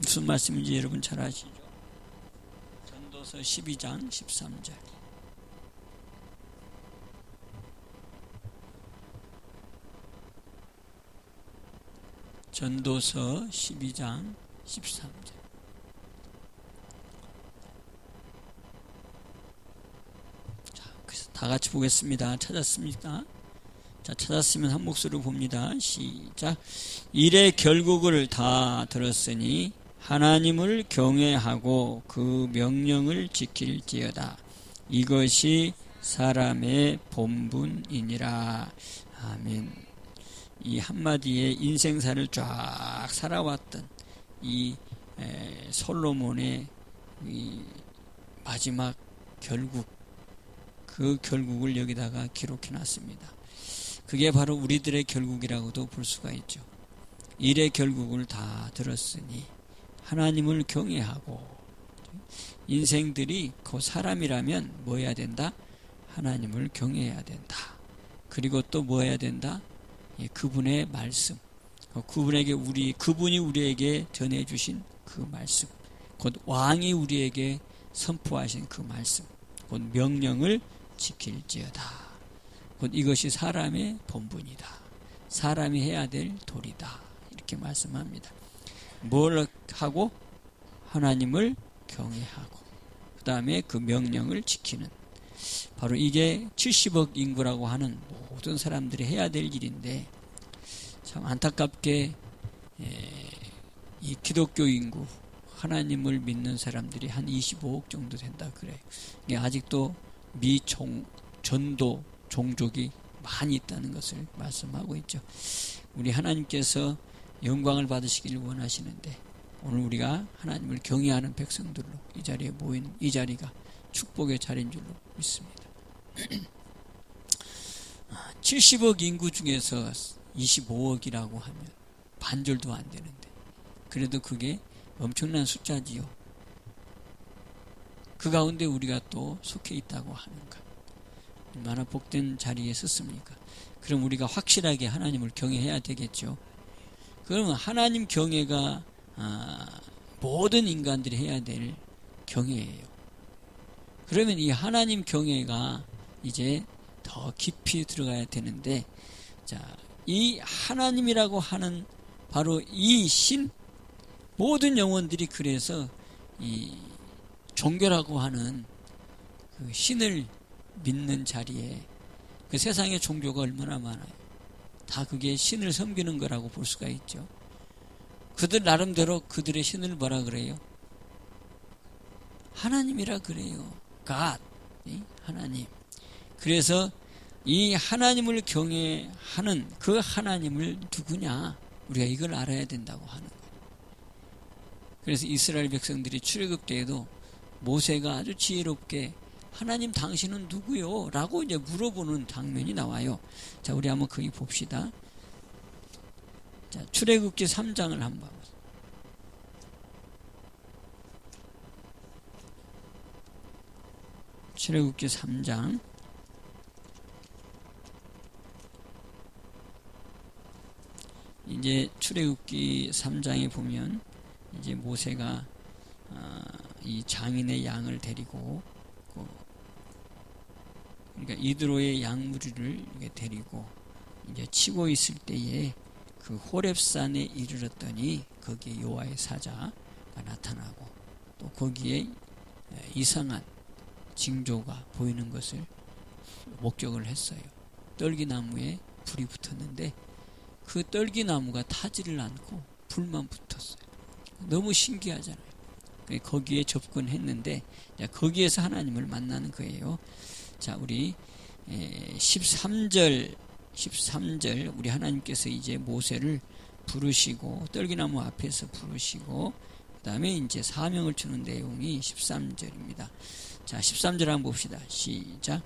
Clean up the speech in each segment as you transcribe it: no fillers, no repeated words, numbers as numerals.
무슨 말씀인지 여러분 잘 아시죠? 전도서 12장 13절. 전도서 12장 13절. 자, 그래서 다 같이 보겠습니다. 찾았습니까? 자, 찾았으면 한 목소리로 봅니다. 시작. 일의 결국을 다 들었으니 하나님을 경외하고 그 명령을 지킬지어다. 이것이 사람의 본분이니라. 아멘. 이 한마디에 인생사를 쫙 살아왔던 이 솔로몬의 이 마지막 결국, 그 결국을 여기다가 기록해 놨습니다. 그게 바로 우리들의 결국이라고도 볼 수가 있죠. 일의 결국을 다 들었으니 하나님을 경외하고, 인생들이 그 사람이라면 뭐 해야 된다? 하나님을 경외해야 된다. 그리고 또 뭐 해야 된다? 그분의 말씀, 그분이 우리에게 전해주신 그 말씀, 곧 왕이 우리에게 선포하신 그 말씀, 곧 명령을 지킬지어다. 곧 이것이 사람의 본분이다. 사람이 해야 될 도리다. 이렇게 말씀합니다. 뭘 하고? 하나님을 경외하고, 그 다음에 그 명령을 지키는, 바로 이게 70억 인구라고 하는 모든 사람들이 해야 될 일인데, 참 안타깝게 이 기독교 인구, 하나님을 믿는 사람들이 한 25억 정도 된다 그래요. 이게 아직도 전도 종족이 많이 있다는 것을 말씀하고 있죠. 우리 하나님께서 영광을 받으시길 원하시는데, 오늘 우리가 하나님을 경외하는 백성들로 이 자리에 모인 이 자리가 축복의 자리인 줄로 믿습니다. 70억 인구 중에서 25억이라고 하면 반절도 안 되는데, 그래도 그게 엄청난 숫자지요. 그 가운데 우리가 또 속해 있다고 하는가. 얼마나 복된 자리에 섰습니까? 그럼 우리가 확실하게 하나님을 경외해야 되겠죠. 그러면 하나님 경외가 모든 인간들이 해야 될 경외예요. 그러면 이 하나님 경외가 이제 더 깊이 들어가야 되는데, 자, 이 하나님이라고 하는 바로 이 신, 모든 영혼들이 그래서 이 종교라고 하는 그 신을 믿는 자리에, 그 세상의 종교가 얼마나 많아요. 다 그게 신을 섬기는 거라고 볼 수가 있죠. 그들 나름대로 그들의 신을 뭐라 그래요? 하나님이라 그래요. God, 하나님. 그래서 이 하나님을 경외하는 그 하나님을 누구냐? 우리가 이걸 알아야 된다고 하는 거예요. 그래서 이스라엘 백성들이 출애굽 때에도 모세가 아주 지혜롭게 하나님 당신은 누구요? 라고 이제 물어보는 장면이 나와요. 자, 우리 한번 거기 봅시다. 자, 출애굽기 3장을 한번 봐보세요. 출애굽기 3장. 이제 출애굽기 3장에 보면 이제 모세가 이 장인의 양을 데리고, 그러니까 이드로의 양무리를 데리고 이제 치고 있을 때에 그 호렙산에 이르렀더니 거기에 여호와의 사자가 나타나고, 또 거기에 이상한 징조가 보이는 것을 목격을 했어요. 떨기나무에 불이 붙었는데 그 떨기나무가 타지를 않고 불만 붙었어요. 너무 신기하잖아요. 거기에 접근했는데, 거기에서 하나님을 만나는 거예요. 자, 우리 13절 우리 하나님께서 이제 모세를 부르시고 떨기나무 앞에서 부르시고, 그 다음에 이제 사명을 주는 내용이 13절입니다. 자, 13절 한번 봅시다. 시작.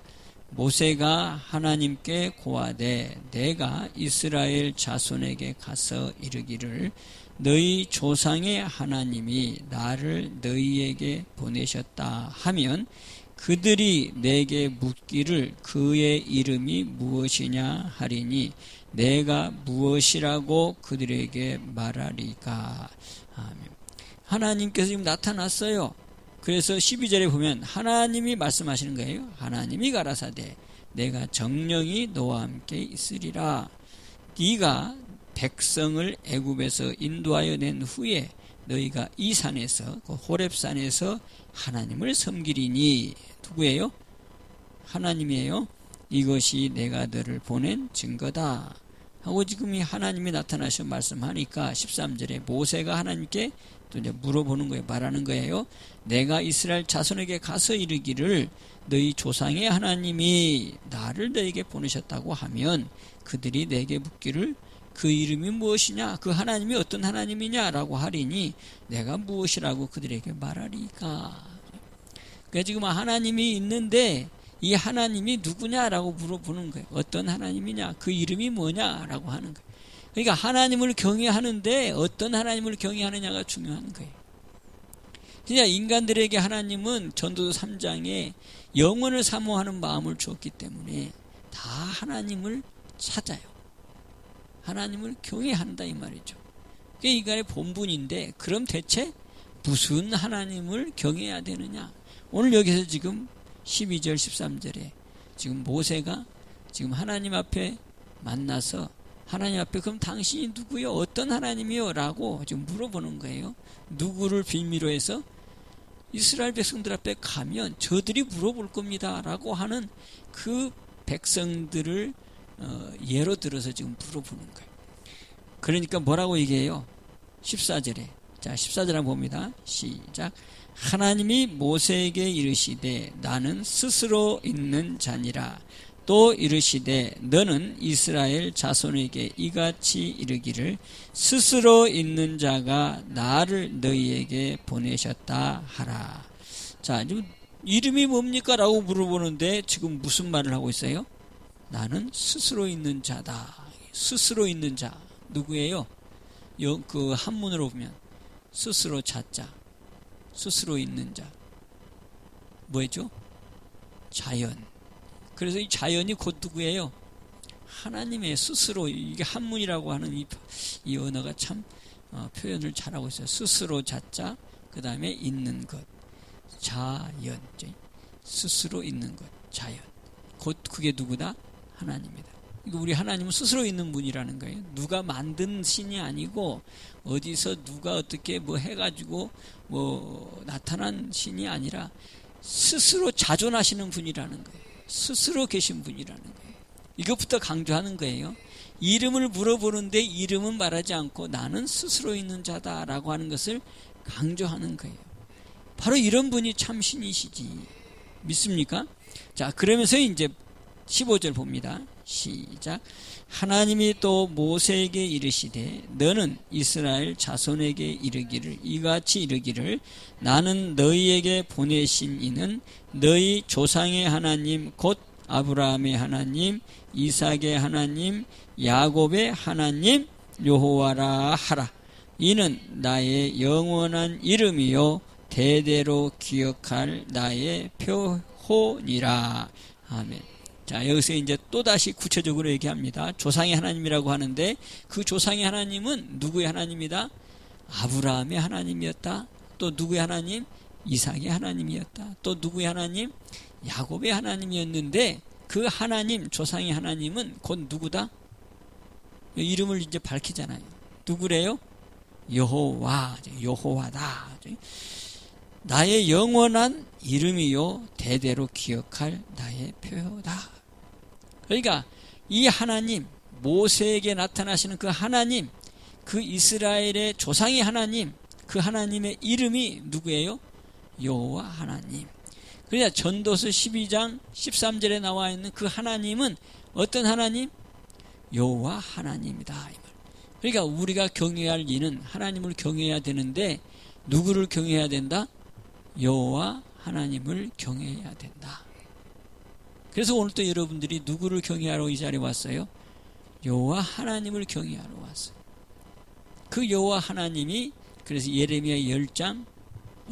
모세가 하나님께 고하되 내가 이스라엘 자손에게 가서 이르기를 너희 조상의 하나님이 나를 너희에게 보내셨다 하면 그들이 내게 묻기를 그의 이름이 무엇이냐 하리니 내가 무엇이라고 그들에게 말하리까. 아멘. 하나님께서 지금 나타났어요. 그래서 12절에 보면 하나님이 말씀하시는 거예요. 하나님이 가라사대 내가 정령이 너와 함께 있으리라. 네가 백성을 애굽에서 인도하여 낸 후에 너희가 이 산에서 그 호렙산에서 하나님을 섬기리니. 누구예요? 하나님이에요. 이것이 내가 너를 보낸 증거다 하고 지금 이 하나님이 나타나셔 말씀하니까 13절에 모세가 하나님께 또 이제 물어보는 거예요. 말하는 거예요. 내가 이스라엘 자손에게 가서 이르기를 너희 조상의 하나님이 나를 너에게 보내셨다고 하면 그들이 내게 묻기를 그 이름이 무엇이냐, 그 하나님이 어떤 하나님이냐라고 하리니 내가 무엇이라고 그들에게 말하리까. 그러니까 지금 하나님이 있는데 이 하나님이 누구냐라고 물어보는 거예요. 어떤 하나님이냐, 그 이름이 뭐냐라고 하는 거예요. 그러니까 하나님을 경외하는데 어떤 하나님을 경외하느냐가 중요한 거예요. 진짜 인간들에게 하나님은 전도서 3장에 영원을 사모하는 마음을 주었기 때문에 다 하나님을 찾아요. 하나님을 경외한다 이 말이죠. 그게 인간의 본분인데 그럼 대체 무슨 하나님을 경외해야 되느냐. 오늘 여기서 지금 12절 13절에 지금 모세가 지금 하나님 앞에 만나서 하나님 앞에 그럼 당신이 누구요? 어떤 하나님이요? 라고 지금 물어보는 거예요. 누구를 빌미로 해서 이스라엘 백성들 앞에 가면 저들이 물어볼 겁니다 라고 하는 그 백성들을 예로 들어서 지금 물어보는 거예요. 그러니까 뭐라고 얘기해요? 14절에 자 14절 한번 봅니다. 시작. 하나님이 모세에게 이르시되 나는 스스로 있는 자니라. 또 이르시되 너는 이스라엘 자손에게 이같이 이르기를 스스로 있는 자가 나를 너희에게 보내셨다 하라. 자, 지금 이름이 뭡니까? 라고 물어보는데 지금 무슨 말을 하고 있어요? 나는 스스로 있는 자다. 스스로 있는 자 누구예요? 그 한문으로 보면 스스로 자자, 스스로 있는 자 뭐죠? 자연. 그래서 이 자연이 곧 누구예요? 하나님의 스스로. 이게 한문이라고 하는 이 언어가 참 표현을 잘하고 있어요. 스스로 자자, 그 다음에 있는 것, 자연. 스스로 있는 것, 자연. 곧 그게 누구다? 하나님이다. 우리 하나님은 스스로 있는 분이라는 거예요. 누가 만든 신이 아니고 어디서 누가 어떻게 뭐 해가지고 뭐 나타난 신이 아니라 스스로 자존하시는 분이라는 거예요. 스스로 계신 분이라는 거예요. 이것부터 강조하는 거예요. 이름을 물어보는데 이름은 말하지 않고 나는 스스로 있는 자다라고 하는 것을 강조하는 거예요. 바로 이런 분이 참 신이시지. 믿습니까? 자, 그러면서 이제 15절 봅니다. 시작. 하나님이 또 모세에게 이르시되 너는 이스라엘 자손에게 이르기를 이같이 이르기를 나는 너희에게 보내신 이는 너희 조상의 하나님 곧 아브라함의 하나님 이삭의 하나님 야곱의 하나님 여호와라 하라. 이는 나의 영원한 이름이요 대대로 기억할 나의 표호니라. 아멘. 자, 여기서 이제 또다시 구체적으로 얘기합니다. 조상의 하나님이라고 하는데 그 조상의 하나님은 누구의 하나님이다? 아브라함의 하나님이었다. 또 누구의 하나님? 이삭의 하나님이었다. 또 누구의 하나님? 야곱의 하나님이었는데 그 하나님, 조상의 하나님은 곧 누구다? 이름을 이제 밝히잖아요. 누구래요? 여호와, 여호와다. 나의 영원한 이름이요 대대로 기억할 나의 표다. 그러니까 이 하나님, 모세에게 나타나시는 그 하나님, 그 이스라엘의 조상의 하나님, 그 하나님의 이름이 누구예요? 여호와 하나님. 그러니까 전도서 12장 13절에 나와 있는 그 하나님은 어떤 하나님? 여호와 하나님이다. 그러니까 우리가 경외할 이는 하나님을 경외해야 되는데 누구를 경외해야 된다? 여호와 하나님을 경외해야 된다. 그래서 오늘 또 여러분들이 누구를 경외하러 이 자리에 왔어요? 여호와 하나님을 경외하러 왔어요. 그 여호와 하나님이 그래서 예레미야 10장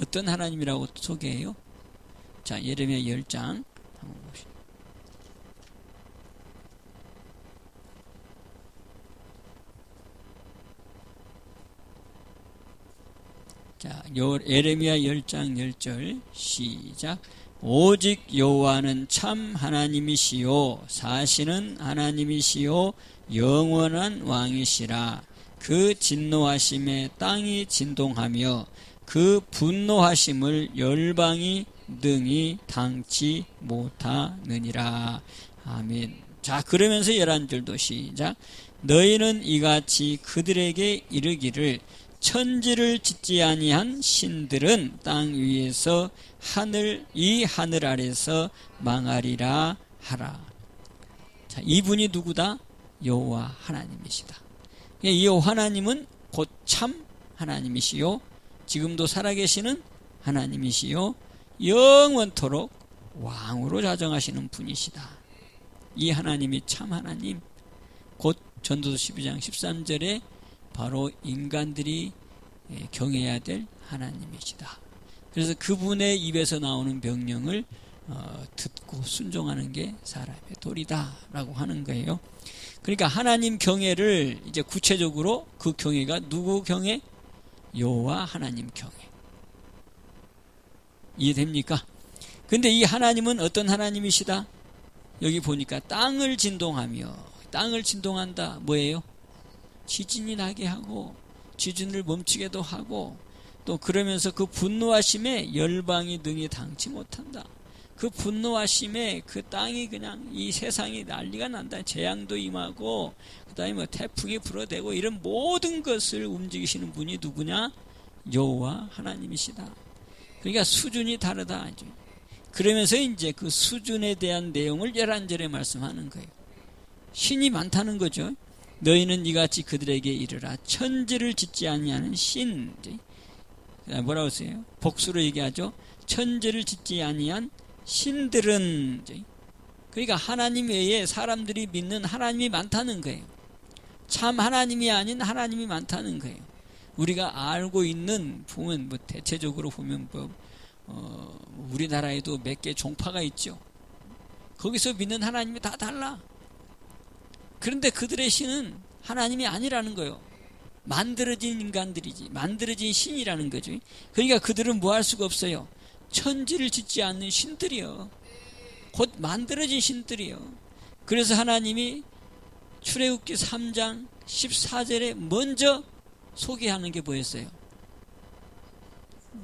어떤 하나님이라고 소개해요? 자, 예레미야 10장 한번 보시죠. 자, 에레미야 10장 10절 시작. 오직 여호와는 참 하나님이시요 사시는 하나님이시요 영원한 왕이시라. 그 진노하심에 땅이 진동하며 그 분노하심을 열방이 능히 당치 못하느니라. 아멘. 자, 그러면서 11절도 시작. 너희는 이같이 그들에게 이르기를 천지를 짓지 아니한 신들은 땅 위에서 이 하늘 아래서 망하리라 하라. 자, 이분이 누구다? 여호와 하나님이시다. 이 하나님은 곧 참 하나님이시요 지금도 살아계시는 하나님이시요 영원토록 왕으로 자정하시는 분이시다. 이 하나님이 참 하나님, 곧 전도서 12장 13절에 바로 인간들이 경외해야 될 하나님이시다. 그래서 그분의 입에서 나오는 명령을 듣고 순종하는 게 사람의 도리다 라고 하는 거예요. 그러니까 하나님 경외를 이제 구체적으로 그 경외가 누구 경외? 여호와 하나님 경외. 이해됩니까? 근데 이 하나님은 어떤 하나님이시다? 여기 보니까 땅을 진동하며, 땅을 진동한다 뭐예요? 지진이 나게 하고 지진을 멈추게도 하고, 또 그러면서 그 분노하심에 열방이 능히 당치 못한다. 그 분노하심에 그 땅이 그냥 이 세상이 난리가 난다. 재앙도 임하고 그 다음에 뭐 태풍이 불어대고 이런 모든 것을 움직이시는 분이 누구냐? 여호와 하나님이시다. 그러니까 수준이 다르다. 그러면서 이제 그 수준에 대한 내용을 11절에 말씀하는 거예요. 신이 많다는 거죠. 너희는 이같이 그들에게 이르라. 천지를 짓지 아니하는 신. 뭐라고 써요? 복수로 얘기하죠. 천지를 짓지 아니한 신들은, 그러니까 하나님 외에 사람들이 믿는 하나님이 많다는 거예요. 참 하나님이 아닌 하나님이 많다는 거예요. 우리가 알고 있는, 보면 뭐 대체적으로 보면 우리나라에도 몇 개 종파가 있죠. 거기서 믿는 하나님이 다 달라. 그런데 그들의 신은 하나님이 아니라는 거예요. 만들어진 인간들이지, 만들어진 신이라는 거죠. 그러니까 그들은 뭐 할 수가 없어요. 천지를 짓지 않는 신들이요, 곧 만들어진 신들이요. 그래서 하나님이 출애굽기 3장 14절에 먼저 소개하는 게 뭐였어요?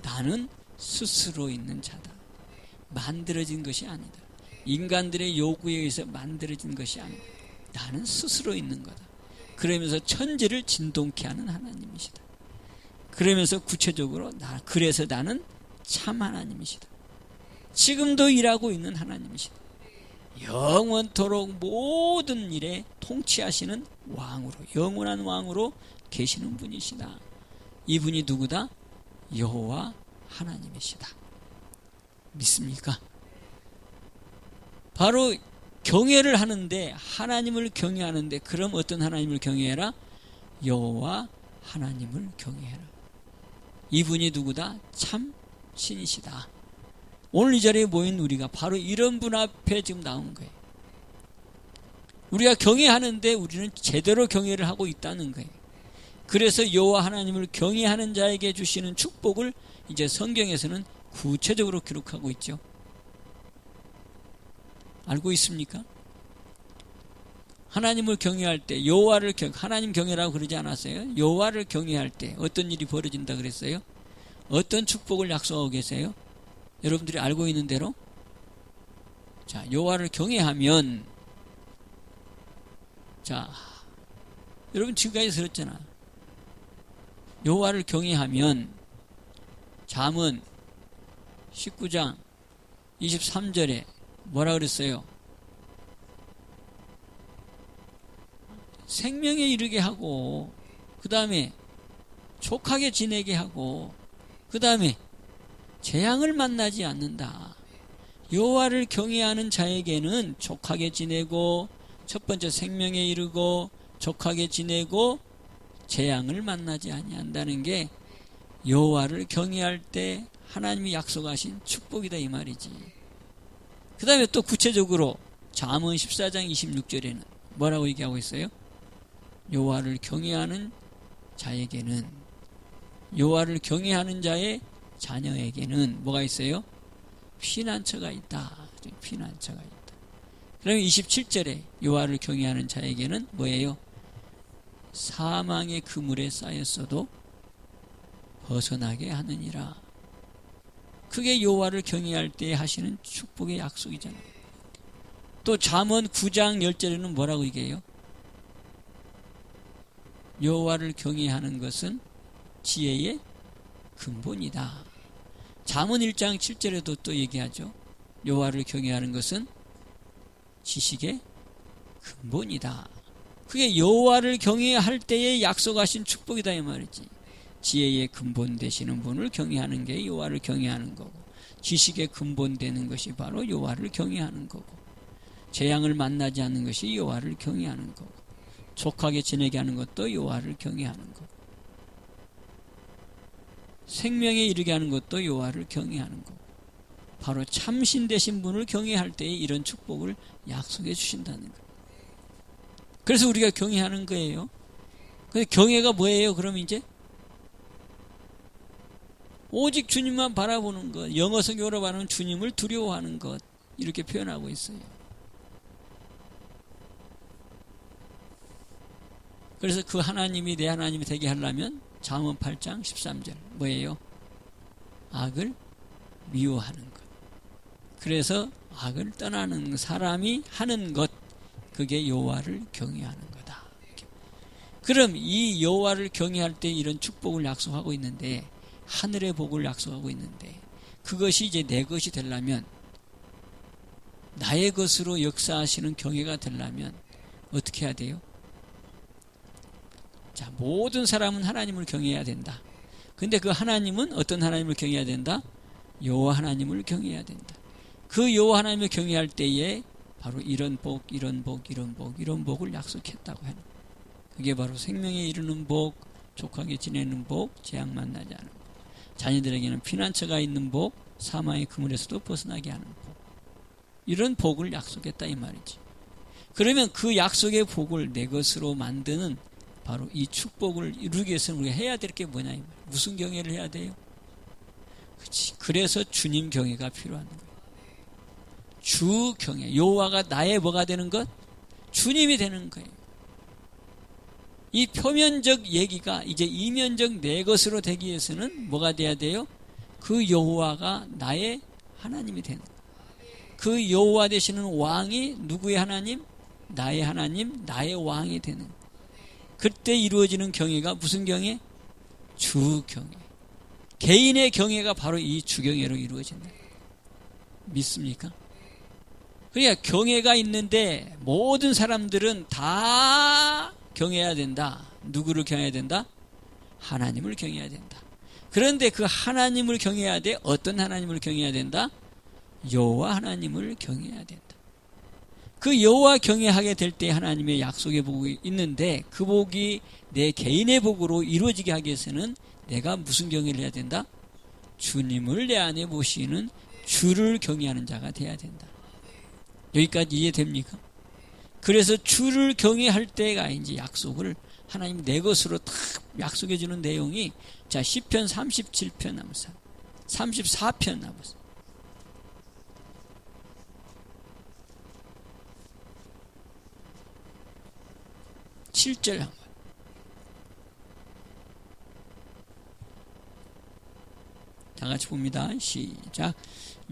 나는 스스로 있는 자다. 만들어진 것이 아니다. 인간들의 요구에 의해서 만들어진 것이 아니다. 나는 스스로 있는 거다. 그러면서 천지를 진동케 하는 하나님이시다. 그러면서 구체적으로 그래서 나는 참 하나님이시다. 지금도 일하고 있는 하나님이시다. 영원토록 모든 일에 통치하시는 왕으로, 영원한 왕으로 계시는 분이시다. 이분이 누구다? 여호와 하나님이시다. 믿습니까? 바로 경외를 하는데, 하나님을 경외하는데, 그럼 어떤 하나님을 경외해라? 여호와 하나님을 경외해라. 이분이 누구다? 참 신이시다. 오늘 이 자리에 모인 우리가 바로 이런 분 앞에 지금 나온 거예요. 우리가 경외하는데 우리는 제대로 경외를 하고 있다는 거예요. 그래서 여호와 하나님을 경외하는 자에게 주시는 축복을 이제 성경에서는 구체적으로 기록하고 있죠. 알고 있습니까? 하나님을 경외할 때, 여호와를 하나님 경외라고 그러지 않았어요? 여호와를 경외할 때 어떤 일이 벌어진다 그랬어요? 어떤 축복을 약속하고 계세요? 여러분들이 알고 있는 대로, 자, 여호와를 경외하면, 자, 여러분 지금까지 들었잖아. 여호와를 경외하면, 잠언 19장 23절에 뭐라 그랬어요? 생명에 이르게 하고, 그 다음에 족하게 지내게 하고, 그 다음에 재앙을 만나지 않는다. 여호와를 경외하는 자에게는 족하게 지내고, 첫 번째 생명에 이르고, 족하게 지내고, 재앙을 만나지 아니한다는 게 여호와를 경외할 때 하나님이 약속하신 축복이다 이 말이지. 그 다음에 또 구체적으로 잠언 14장 26절에는 뭐라고 얘기하고 있어요? 여호와를 경외하는 자에게는, 여호와를 경외하는 자의 자녀에게는 뭐가 있어요? 피난처가 있다. 피난처가 있다. 그러면 27절에 여호와를 경외하는 자에게는 뭐예요? 사망의 그물에 쌓였어도 벗어나게 하느니라. 그게 여호와를 경외할 때 하시는 축복의 약속이잖아요. 또 잠언 9장 10절에는 뭐라고 얘기해요? 여호와를 경외하는 것은 지혜의 근본이다. 잠언 1장 7절에도 또 얘기하죠. 여호와를 경외하는 것은 지식의 근본이다. 그게 여호와를 경외할 때에 약속하신 축복이다 이 말이지. 지혜의 근본 되시는 분을 경외하는 게 여호와를 경외하는 거고, 지식의 근본 되는 것이 바로 여호와를 경외하는 거고, 재앙을 만나지 않는 것이 여호와를 경외하는 거고, 족하게 지내게 하는 것도 여호와를 경외하는 거고, 생명에 이르게 하는 것도 여호와를 경외하는 거고, 바로 참신 되신 분을 경외할 때에 이런 축복을 약속해 주신다는 거예요. 그래서 우리가 경외하는 거예요. 근데 경외가 뭐예요? 그럼 이제 오직 주님만 바라보는 것, 영어 성경으로 말하면 주님을 두려워하는 것, 이렇게 표현하고 있어요. 그래서 그 하나님이 내 하나님이 되게 하려면 잠언 8장 13절 뭐예요? 악을 미워하는 것. 그래서 악을 떠나는 사람이 하는 것, 그게 여호와를 경외하는 거다. 그럼 이 여호와를 경외할 때 이런 축복을 약속하고 있는데, 하늘의 복을 약속하고 있는데, 그것이 이제 내 것이 되려면, 나의 것으로 역사하시는 경외가 되려면 어떻게 해야 돼요? 자, 모든 사람은 하나님을 경외해야 된다. 근데 그 하나님은 어떤 하나님을 경외해야 된다? 여호와 하나님을 경외해야 된다. 그 여호와 하나님을 경외할 때에 바로 이런 복, 이런 복, 이런 복, 이런 복을 약속했다고 하는. 그게 바로 생명에 이르는 복, 족하게 지내는 복, 재앙 만나지 않은 복, 자녀들에게는 피난처가 있는 복, 사망의 그물에서도 벗어나게 하는 복, 이런 복을 약속했다 이 말이지. 그러면 그 약속의 복을 내 것으로 만드는 바로 이 축복을 이루기 위해서는 우리가 해야 될 게 뭐냐 이 말이야. 무슨 경외를 해야 돼요? 그렇지. 그래서 주님 경외가 필요한 거예요. 주 경외. 여호와가 나의 뭐가 되는 것? 주님이 되는 거예요. 이 표면적 얘기가 이제 이면적 내 것으로 되기 위해서는 뭐가 돼야 돼요? 그 여호와가 나의 하나님이 되는 거예요. 그 여호와 되시는 왕이 누구의 하나님? 나의 하나님, 나의 왕이 되는 거예요. 그때 이루어지는 경외가 무슨 경외? 주 경외. 개인의 경외가 바로 이 주경외로 이루어진다. 믿습니까? 그러니까 경외가 있는데 모든 사람들은 다 경외해야 된다. 누구를 경외해야 된다? 하나님을 경외해야 된다. 그런데 그 하나님을 경외해야 돼. 어떤 하나님을 경외해야 된다? 여호와 하나님을 경외해야 된다. 그 여호와 경외하게 될 때 하나님의 약속의 복이 있는데, 그 복이 내 개인의 복으로 이루어지게 하기 위해서는 내가 무슨 경외를 해야 된다? 주님을 내 안에 모시는 주를 경외하는 자가 돼야 된다. 여기까지 이해됩니까? 그래서 주를 경외할 때가 이제 약속을 하나님 내 것으로 딱 약속해 주는 내용이, 자, 시편 37편 남았어요. 34편 남았어요. 7절 한번. 다 같이 봅니다. 시작.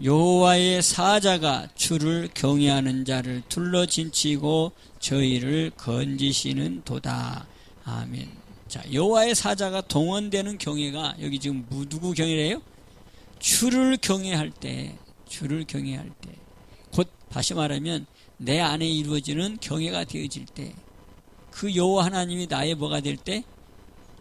여호와의 사자가 주를 경외하는 자를 둘러진치고 저희를 건지시는 도다. 아멘. 자, 여호와의 사자가 동원되는 경외가 여기 지금 누구 경외래요? 주를 경외할 때, 주를 경외할 때, 곧 다시 말하면 내 안에 이루어지는 경외가 되어질 때, 그 여호와 하나님이 나의 뭐가 될 때?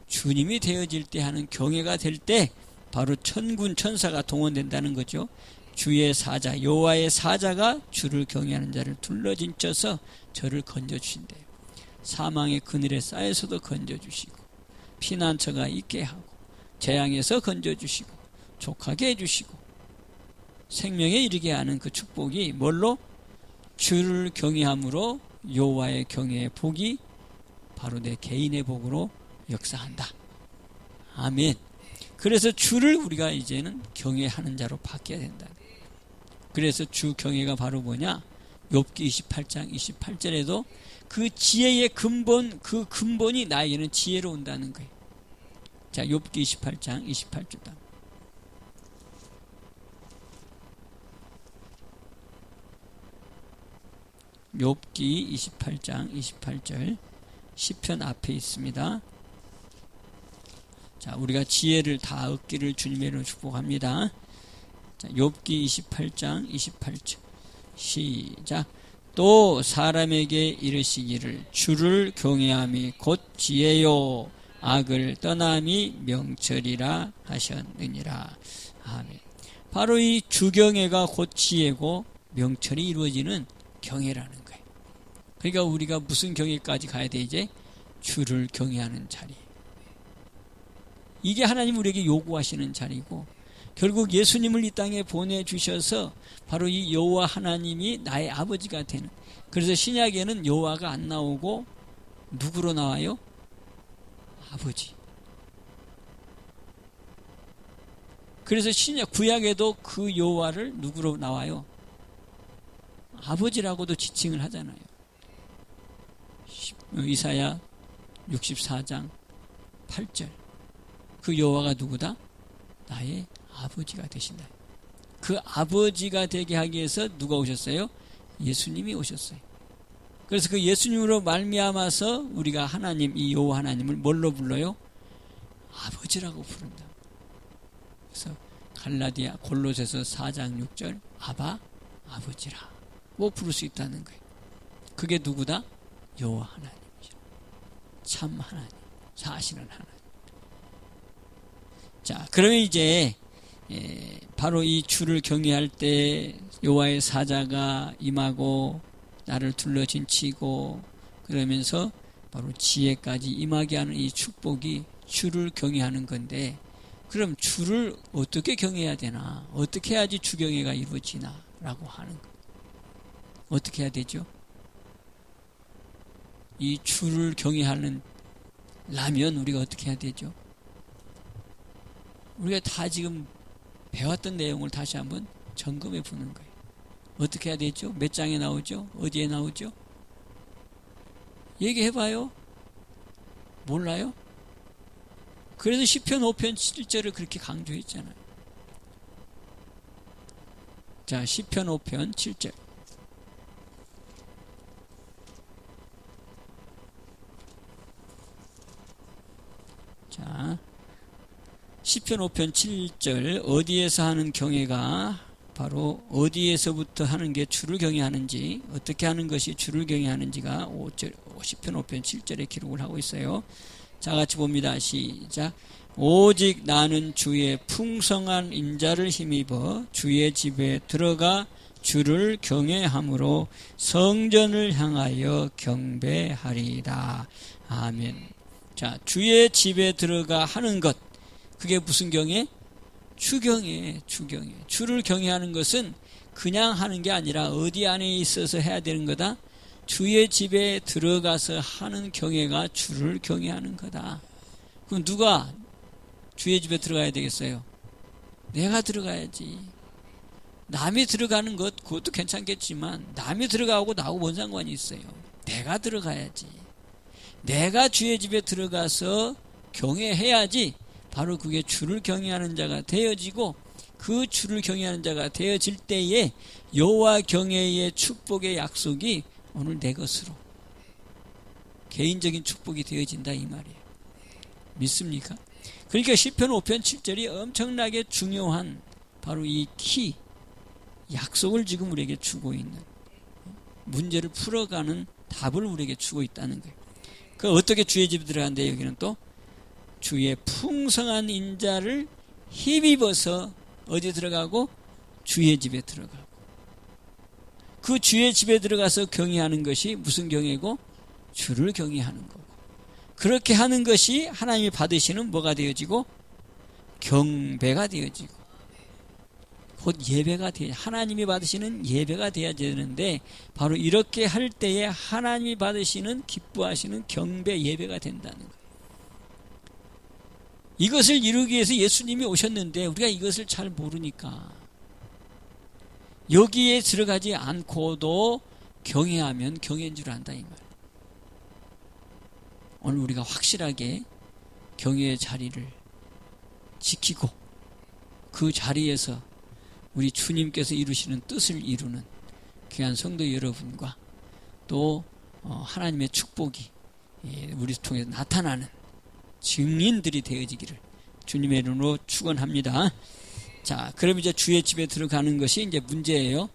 주님이 되어질 때 하는 경외가 될 때 바로 천군 천사가 동원된다는 거죠. 주의 사자, 여호와의 사자가 주를 경외하는 자를 둘러진쳐서 저를 건져주신대요. 사망의 그늘에 쌓여서도 건져주시고, 피난처가 있게 하고, 재앙에서 건져주시고, 족하게 해주시고, 생명에 이르게 하는 그 축복이 뭘로? 주를 경외함으로 여호와의 경외의 복이 바로 내 개인의 복으로 역사한다. 아멘. 그래서 주를 우리가 이제는 경외하는 자로 바뀌어야 된다. 그래서 주 경외가 바로 뭐냐? 욥기 28장 28절에도 그 지혜의 근본, 그 근본이 나에게는 지혜로 온다는 거예요. 자, 욥기 28장 28절다. 욥기 28장 28절 시편 앞에 있습니다. 자, 우리가 지혜를 다 얻기를 주님의 이름으로 축복합니다. 자, 욥기 28장 28절 시작. 또 사람에게 이르시기를 주를 경외함이 곧 지혜요 악을 떠남이 명철이라 하셨느니라. 아멘. 바로 이 주경외가 곧 지혜고 명철이 이루어지는 경외라는 거예요. 그러니까 우리가 무슨 경외까지 가야 돼? 이제 주를 경외하는 자리. 이게 하나님 우리에게 요구하시는 자리고, 결국 예수님을 이 땅에 보내주셔서 바로 이 여호와 하나님이 나의 아버지가 되는. 그래서 신약에는 여호와가 안 나오고 누구로 나와요? 아버지. 그래서 신약 구약에도 그 여호와를 누구로 나와요? 아버지라고도 지칭을 하잖아요. 이사야 64장 8절. 그 여호와가 누구다? 나의 아버지가 되신다. 그 아버지가 되게 하기 위해서 누가 오셨어요? 예수님이 오셨어요. 그래서 그 예수님으로 말미암아서 우리가 하나님, 이 여호와 하나님을 뭘로 불러요? 아버지라고 부른다. 그래서 갈라디아 골로새서 4장 6절 아바 아버지라 뭐 부를 수 있다는 거예요. 그게 누구다? 여호와 하나님이죠. 참 하나님, 사실은 하나님. 자, 그러면 이제 바로 이 주를 경외할 때 여호와의 사자가 임하고 나를 둘러진치고 그러면서 바로 지혜까지 임하게 하는 이 축복이 주를 경외하는 건데, 그럼 주를 어떻게 경외해야 되나? 어떻게 해야지 주경외가 이루어지나? 라고 하는 거. 어떻게 해야 되죠? 이 주를 경외하려면 우리가 어떻게 해야 되죠? 우리가 다 지금 배웠던 내용을 다시 한번 점검해 보는 거예요. 어떻게 해야 되죠? 몇 장에 나오죠? 어디에 나오죠? 얘기해봐요. 몰라요? 그래서 시편 5편 7절을 그렇게 강조했잖아요. 자, 시편 5편 7절. 자, 시편 5편 7절 어디에서 하는 경외가 바로 어디에서부터 하는 게 주를 경외하는지, 어떻게 하는 것이 주를 경외하는지가 시편 5편 7절에 기록을 하고 있어요. 자, 같이 봅니다. 시작. 오직 나는 주의 풍성한 인자를 힘입어 주의 집에 들어가 주를 경외함으로 성전을 향하여 경배하리라. 아멘. 자, 주의 집에 들어가 하는 것, 그게 무슨 경외? 주경외. 주를 경외하는 것은 그냥 하는 게 아니라 어디 안에 있어서 해야 되는 거다? 주의 집에 들어가서 하는 경외가 주를 경외하는 거다. 그럼 누가 주의 집에 들어가야 되겠어요? 내가 들어가야지. 남이 들어가는 것, 그것도 괜찮겠지만 남이 들어가고 나하고 뭔 상관이 있어요? 내가 들어가야지. 내가 주의 집에 들어가서 경외해야지 바로 그게 주를 경외하는 자가 되어지고, 그 주를 경외하는 자가 되어질 때에 여호와 경외의 축복의 약속이 오늘 내 것으로 개인적인 축복이 되어진다 이 말이에요. 믿습니까? 그러니까 시편 5편 7절이 엄청나게 중요한 바로 이 키, 약속을 지금 우리에게 주고 있는, 문제를 풀어가는 답을 우리에게 주고 있다는 거예요. 그 어떻게 주의 집에 들어간대? 여기는 또 주의 풍성한 인자를 힘입어서 어디 들어가고? 주의 집에 들어가고. 그 주의 집에 들어가서 경외하는 것이 무슨 경외고? 주를 경외하는 거고. 그렇게 하는 것이 하나님이 받으시는 뭐가 되어지고? 경배가 되어지고. 곧 예배가 되어, 하나님이 받으시는 예배가 되어야 되는데, 바로 이렇게 할 때에 하나님이 받으시는, 기뻐하시는 경배 예배가 된다는 거예요. 이것을 이루기 위해서 예수님이 오셨는데 우리가 이것을 잘 모르니까 여기에 들어가지 않고도 경외하면 경외인 줄 안다 이 말. 오늘 우리가 확실하게 경외의 자리를 지키고 그 자리에서 우리 주님께서 이루시는 뜻을 이루는 귀한 성도 여러분과 또 하나님의 축복이 우리 통해서 나타나는 증인들이 되어지기를 주님의 이름으로 축원합니다. 자, 그럼 이제 주의 집에 들어가는 것이 이제 문제예요.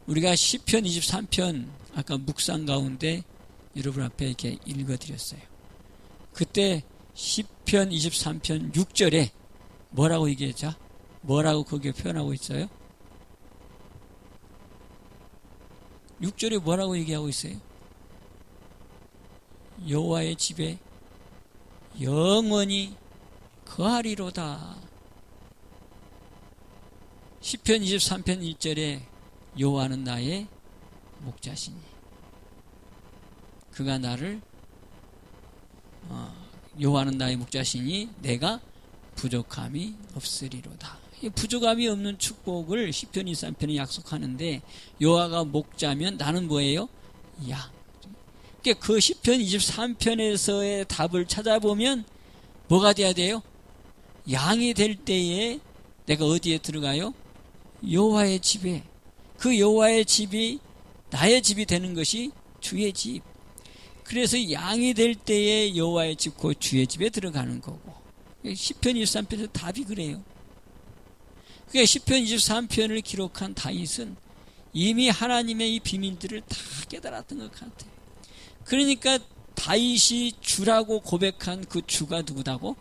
우리가 시편 23편 아까 묵상 가운데 여러분 앞에 이렇게 읽어드렸어요. 그때 시편 23편 6절에 뭐라고 얘기했죠? 뭐라고 거기에 표현하고 있어요? 6절에 뭐라고 얘기하고 있어요? 여호와의 집에 영원히 거하리로다. 시편 23편 1절에 여호와는 나의 목자시니 그가 나를 여호와는 나의 목자시니 내가 부족함이 없으리로다. 부족함이 없는 축복을 시편 23편이 약속하는데 여호와가 목자면 나는 뭐예요? 양. 그러니까 그 시편 23편에서의 답을 찾아보면 뭐가 돼야 돼요? 양이 될 때에 내가 어디에 들어가요? 여호와의 집에. 그 여호와의 집이 나의 집이 되는 것이 주의 집. 그래서 양이 될 때에 여호와의 집, 그 주의 집에 들어가는 거고. 시편 23편에서 답이 그래요. 그러니까 시편 23편을 기록한 다윗은 이미 하나님의 이 비밀들을 다 깨달았던 것 같아요. 그러니까 다윗이 주라고 고백한 그 주가 누구다고?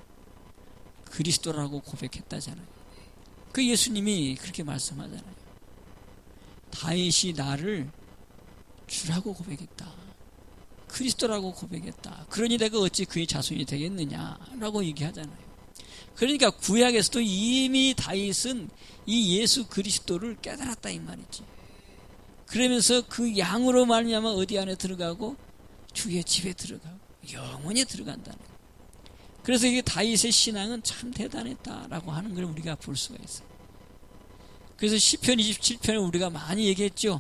그리스도라고 고백했다잖아요. 그 예수님이 그렇게 말씀하잖아요. 다윗이 나를 주라고 고백했다. 그리스도라고 고백했다. 그러니 내가 어찌 그의 자손이 되겠느냐라고 얘기하잖아요. 그러니까 구약에서도 이미 다윗은 이 예수 그리스도를 깨달았다 이 말이지. 그러면서 그 양으로 말미암아 어디 안에 들어가고 주의 집에 들어가고 영원히 들어간다는 거예요. 그래서 이게 다윗의 신앙은 참 대단했다라고 하는 걸 우리가 볼 수가 있어요. 그래서 시편 27편을 우리가 많이 얘기했죠.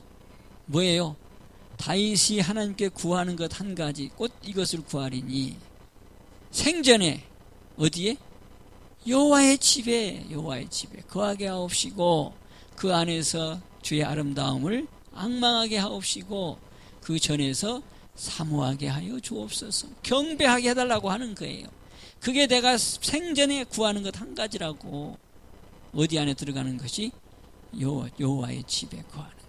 뭐예요? 다윗이 하나님께 구하는 것 한 가지, 곧 이것을 구하리니 생전에 어디에? 여호와의 집에 거하게 하옵시고 그 안에서 주의 아름다움을 앙망하게 하옵시고 그 전에서 사모하게 하여 주옵소서. 경배하게 해달라고 하는 거예요. 그게 내가 생전에 구하는 것 한 가지라고. 어디 안에 들어가는 것이? 여호와의 집에 거하는 것.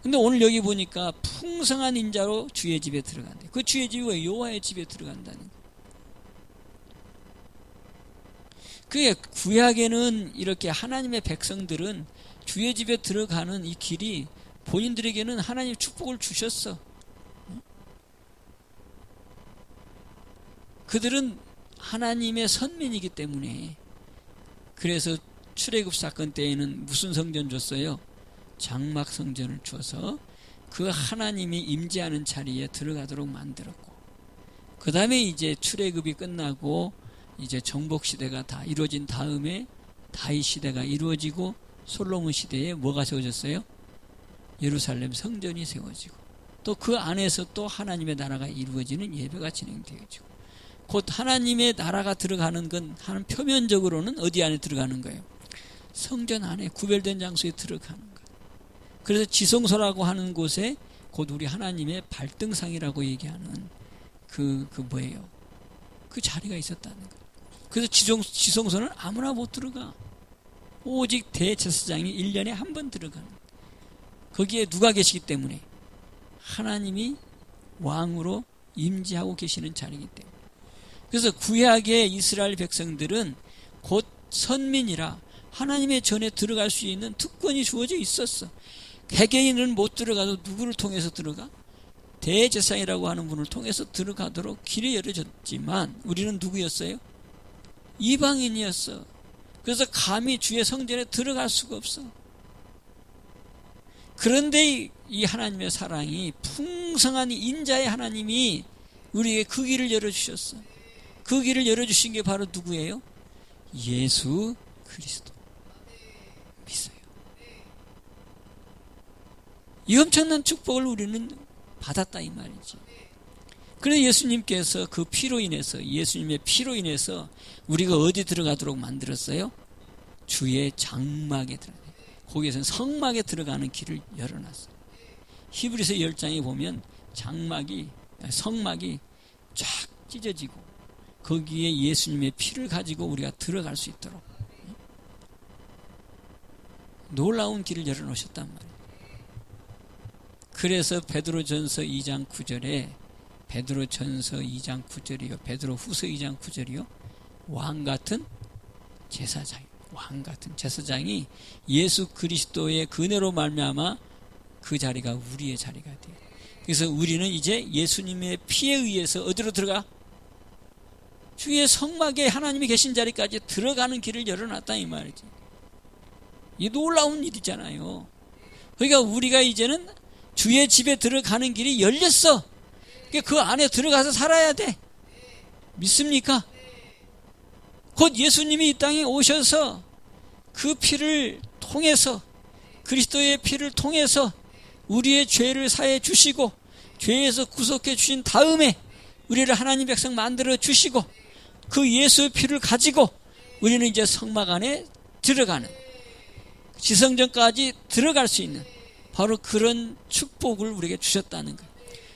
근데 오늘 여기 보니까 풍성한 인자로 주의 집에 들어간대. 그 주의 집이 왜 여호와의 집에 들어간다는 거예요. 그게 구약에는 이렇게 하나님의 백성들은 주의 집에 들어가는 이 길이 본인들에게는 하나님의 축복을 주셨어. 그들은 하나님의 선민이기 때문에. 그래서 출애굽 사건 때에는 무슨 성전 줬어요? 장막 성전을 줘서 그 하나님이 임재하는 자리에 들어가도록 만들었고, 그 다음에 이제 출애굽이 끝나고 이제 정복 시대가 다 이루어진 다음에 다윗 시대가 이루어지고 솔로몬 시대에 뭐가 세워졌어요? 예루살렘 성전이 세워지고 또 그 안에서 또 하나님의 나라가 이루어지는 예배가 진행되어지고, 곧 하나님의 나라가 들어가는 건 하는 표면적으로는 어디 안에 들어가는 거예요? 성전 안에 구별된 장소에 들어가는 거예요. 그래서 지성소라고 하는 곳에 곧 우리 하나님의 발등상이라고 얘기하는 그 뭐예요? 그 자리가 있었다는 거예요. 그래서 지성소는 아무나 못 들어가. 오직 대제사장이 1년에 한 번 들어가는. 거기에 누가 계시기 때문에? 하나님이 왕으로 임재하고 계시는 자리이기 때문에. 그래서 구약의 이스라엘 백성들은 곧 선민이라 하나님의 전에 들어갈 수 있는 특권이 주어져 있었어. 개개인은 못 들어가도 누구를 통해서 들어가? 대제사장이라고 하는 분을 통해서 들어가도록 길이 열어졌지만 우리는 누구였어요? 이방인이었어. 그래서 감히 주의 성전에 들어갈 수가 없어. 그런데 이 하나님의 사랑이 풍성한 인자의 하나님이 우리에게 그 길을 열어주셨어. 그 길을 열어주신 게 바로 누구예요? 예수 그리스도. 믿어요. 이 엄청난 축복을 우리는 받았다 이 말이지. 그래서 예수님께서 그 피로 인해서, 예수님의 피로 인해서 우리가 어디 들어가도록 만들었어요? 주의 장막에 들어가요. 거기에서는 성막에 들어가는 길을 열어놨어요. 히브리서 10장에 보면 성막이 쫙 찢어지고 거기에 예수님의 피를 가지고 우리가 들어갈 수 있도록 놀라운 길을 열어놓으셨단 말이에요. 그래서 베드로전서 2장 9절에 베드로전서 2장 9절이요, 베드로후서 2장 9절이요, 왕같은 제사장이 예수 그리스도의 은혜로 말미암아 그 자리가 우리의 자리가 돼요. 그래서 우리는 이제 예수님의 피에 의해서 어디로 들어가? 주의 성막에 하나님이 계신 자리까지 들어가는 길을 열어놨다 이 말이지. 이 놀라운 일이잖아요. 그러니까 우리가 이제는 주의 집에 들어가는 길이 열렸어. 그 안에 들어가서 살아야 돼. 믿습니까? 곧 예수님이 이 땅에 오셔서 그 피를 통해서, 그리스도의 피를 통해서 우리의 죄를 사해 주시고 죄에서 구속해 주신 다음에 우리를 하나님 백성 만들어 주시고 그 예수의 피를 가지고 우리는 이제 성막 안에 들어가는, 지성전까지 들어갈 수 있는 바로 그런 축복을 우리에게 주셨다는 거예요.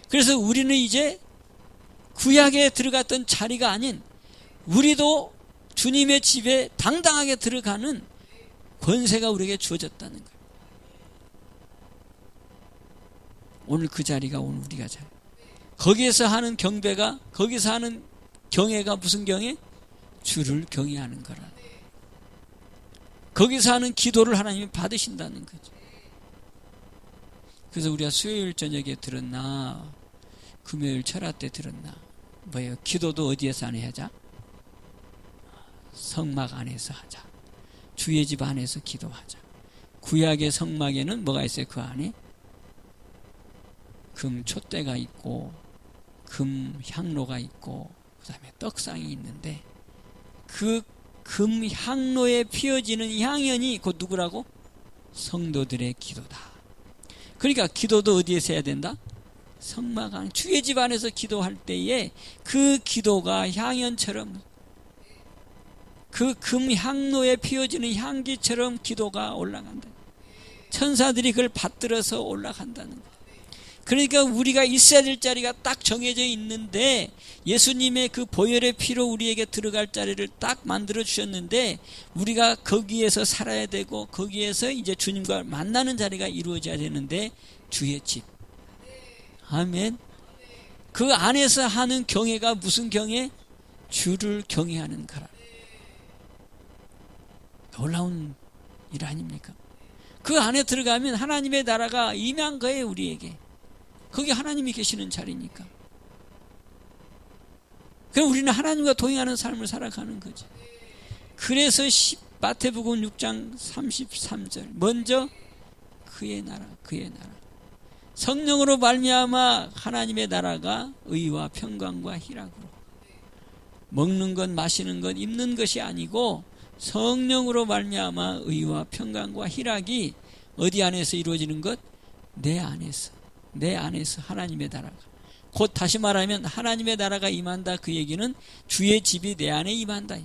그래서 우리는 이제 구약에 들어갔던 자리가 아닌 우리도 주님의 집에 당당하게 들어가는 권세가 우리에게 주어졌다는 거예요. 오늘 그 자리가 오늘 우리가 자리. 거기에서 하는 경배가, 거기서 하는 경애가 무슨 경애? 주를 경외하는 거라. 거기서 하는 기도를 하나님이 받으신다는 거죠. 그래서 우리가 수요일 저녁에 들었나, 금요일 철야 때 들었나, 뭐예요? 기도도 어디에서 하자? 성막 안에서 하자. 주의 집 안에서 기도하자. 구약의 성막에는 뭐가 있어요? 그 안에 금 촛대가 있고 금 향로가 있고 그 다음에 떡상이 있는데 그 금 향로에 피어지는 향연이 곧 누구라고? 성도들의 기도다. 그러니까 기도도 어디에서 해야 된다? 성막 안, 주의 집 안에서 기도할 때에 그 기도가 향연처럼, 그 금 향로에 피어지는 향기처럼 기도가 올라간다. 천사들이 그걸 받들어서 올라간다는 거예요. 그러니까 우리가 있어야 될 자리가 딱 정해져 있는데 예수님의 그 보혈의 피로 우리에게 들어갈 자리를 딱 만들어 주셨는데 우리가 거기에서 살아야 되고 거기에서 이제 주님과 만나는 자리가 이루어져야 되는데 주의 집. 아멘. 그 안에서 하는 경외가 무슨 경외? 주를 경외하는 거라. 놀라운 일 아닙니까? 그 안에 들어가면 하나님의 나라가 임한 거예요, 우리에게. 거기 하나님이 계시는 자리니까. 그럼 우리는 하나님과 동행하는 삶을 살아가는 거죠. 그래서 마태복음 6장 33절 먼저 그의 나라. 성령으로 말미암아 하나님의 나라가 의와 평강과 희락으로, 먹는 것 마시는 것 입는 것이 아니고 성령으로 말미암아 의와 평강과 희락이 어디 안에서 이루어지는 것? 내 안에서 하나님의 나라가, 곧 다시 말하면 하나님의 나라가 임한다. 그 얘기는 주의 집이 내 안에 임한다.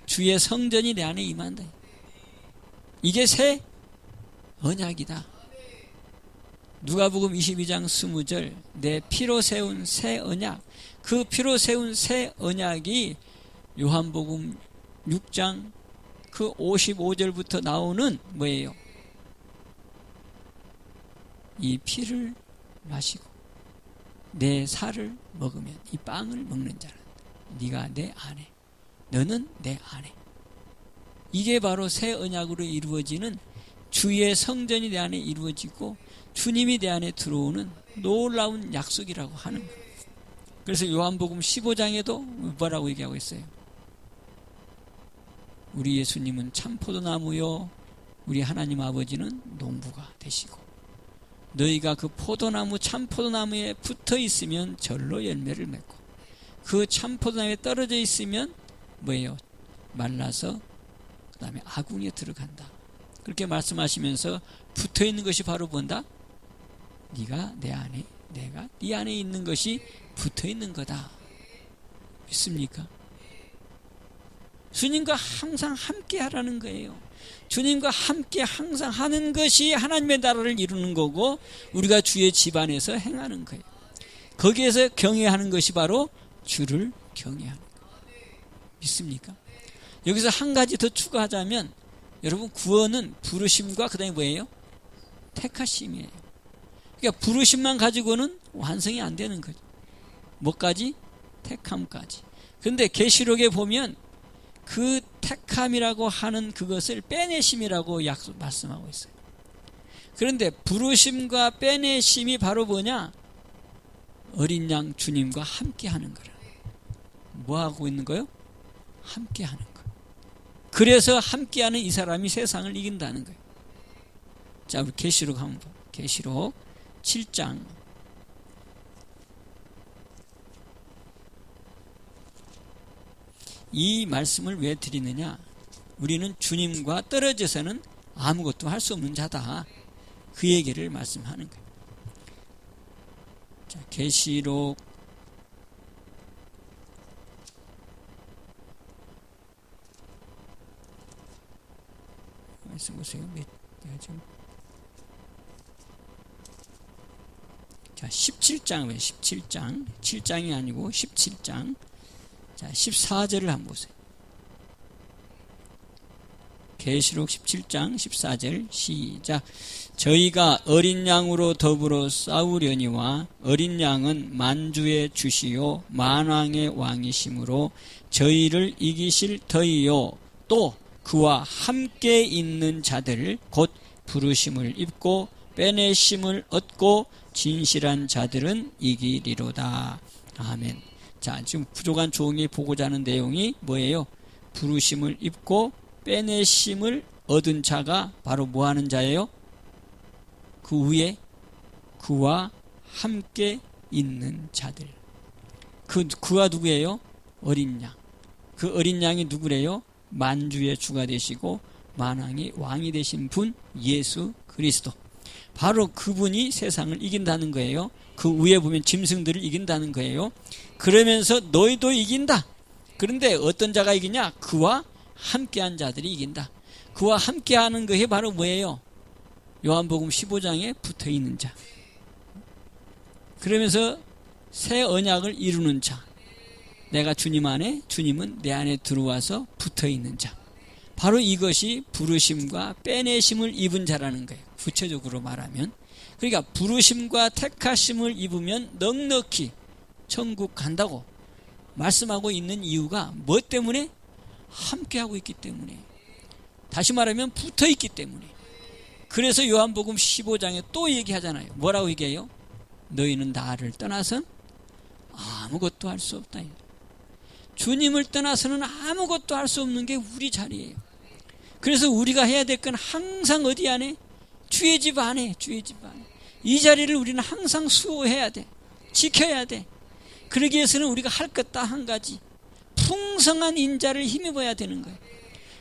주의 성전이 내 안에 임한다. 이게 새 언약이다. 누가복음 22장 20절 내 피로 세운 새 언약, 그 피로 세운 새 언약이 요한복음 6장 그 55절부터 나오는 뭐예요? 이 피를 마시고 내 살을 먹으면, 이 빵을 먹는 자는 네가 내 안에, 너는 내 안에. 이게 바로 새 언약으로 이루어지는 주의 성전이 내 안에 이루어지고 주님이 내 안에 들어오는 놀라운 약속이라고 하는 거예요. 그래서 요한복음 15장에도 뭐라고 얘기하고 있어요? 우리 예수님은 참 포도나무요 우리 하나님 아버지는 농부가 되시고 너희가 그 포도나무 참 포도나무에 붙어 있으면 절로 열매를 맺고 그 참포도나무에 떨어져 있으면 뭐예요? 말라서 그 다음에 아궁이에 들어간다. 그렇게 말씀하시면서 붙어있는 것이 바로 뭔다? 네가 내 안에, 내가 네 안에 있는 것이 붙어있는 거다. 믿습니까? 주님과 항상 함께 하라는 거예요. 주님과 함께 항상 하는 것이 하나님의 나라를 이루는 거고 우리가 주의 집안에서 행하는 거예요. 거기에서 경외하는 것이 바로 주를 경외하는 거예요. 믿습니까? 여기서 한 가지 더 추가하자면 여러분 구원은 부르심과 그 다음에 뭐예요? 택하심이에요. 그러니까 부르심만 가지고는 완성이 안 되는 거죠. 뭐까지? 택함까지. 그런데 계시록에 보면 그 택함이라고 하는 그것을 빼내심이라고 말씀하고 있어요. 그런데 부르심과 빼내심이 바로 뭐냐? 어린 양 주님과 함께 하는 거라. 뭐 하고 있는 거요? 함께 하는 거. 그래서 함께 하는 이 사람이 세상을 이긴다는 거예요. 자, 우리 계시록 한번 봐. 계시록 7장. 이 말씀을 왜 드리느냐? 우리는 주님과 떨어져서는 아무것도 할 수 없는 자다. 그 얘기를 말씀하는 거예요. 자, 계시록 17장, 왜 17장? 7장이 아니고 17장. 자, 14절을 한번 보세요. 계시록 17장 14절 시작. 저희가 어린 양으로 더불어 싸우려니와 어린 양은 만주의 주시요 만왕의 왕이심으로 저희를 이기실 터이요 또 그와 함께 있는 자들 곧 부르심을 입고 빼내심을 얻고 진실한 자들은 이기리로다. 아멘. 자, 지금 부족한 종이 보고자 하는 내용이 뭐예요? 부르심을 입고 빼내심을 얻은 자가 바로 뭐 하는 자예요? 그 위에 그와 함께 있는 자들. 그가 누구예요? 어린 양. 그 어린 양이 누구래요? 만주의 주가 되시고 만왕의 왕이 되신 분 예수 그리스도. 바로 그분이 세상을 이긴다는 거예요. 그 위에 보면 짐승들을 이긴다는 거예요. 그러면서 너희도 이긴다. 그런데 어떤 자가 이기냐? 그와 함께한 자들이 이긴다. 그와 함께하는 것이 바로 뭐예요? 요한복음 15장에 붙어있는 자. 그러면서 새 언약을 이루는 자. 내가 주님 안에, 주님은 내 안에 들어와서 붙어있는 자. 바로 이것이 부르심과 빼내심을 입은 자라는 거예요. 구체적으로 말하면. 그러니까 부르심과 택하심을 입으면 넉넉히 천국 간다고 말씀하고 있는 이유가 뭐 때문에? 함께하고 있기 때문에. 다시 말하면 붙어있기 때문에. 그래서 요한복음 15장에 또 얘기하잖아요. 뭐라고 얘기해요? 너희는 나를 떠나선 아무것도 할 수 없다. 주님을 떠나서는 아무것도 할 수 없는 게 우리 자리예요. 그래서 우리가 해야 될 건 항상 어디 안에? 주의 집 안에, 주의 집 안에. 이 자리를 우리는 항상 수호해야 돼. 지켜야 돼. 그러기 위해서는 우리가 할 것 딱 한 가지. 풍성한 인자를 힘입어야 되는 거예요.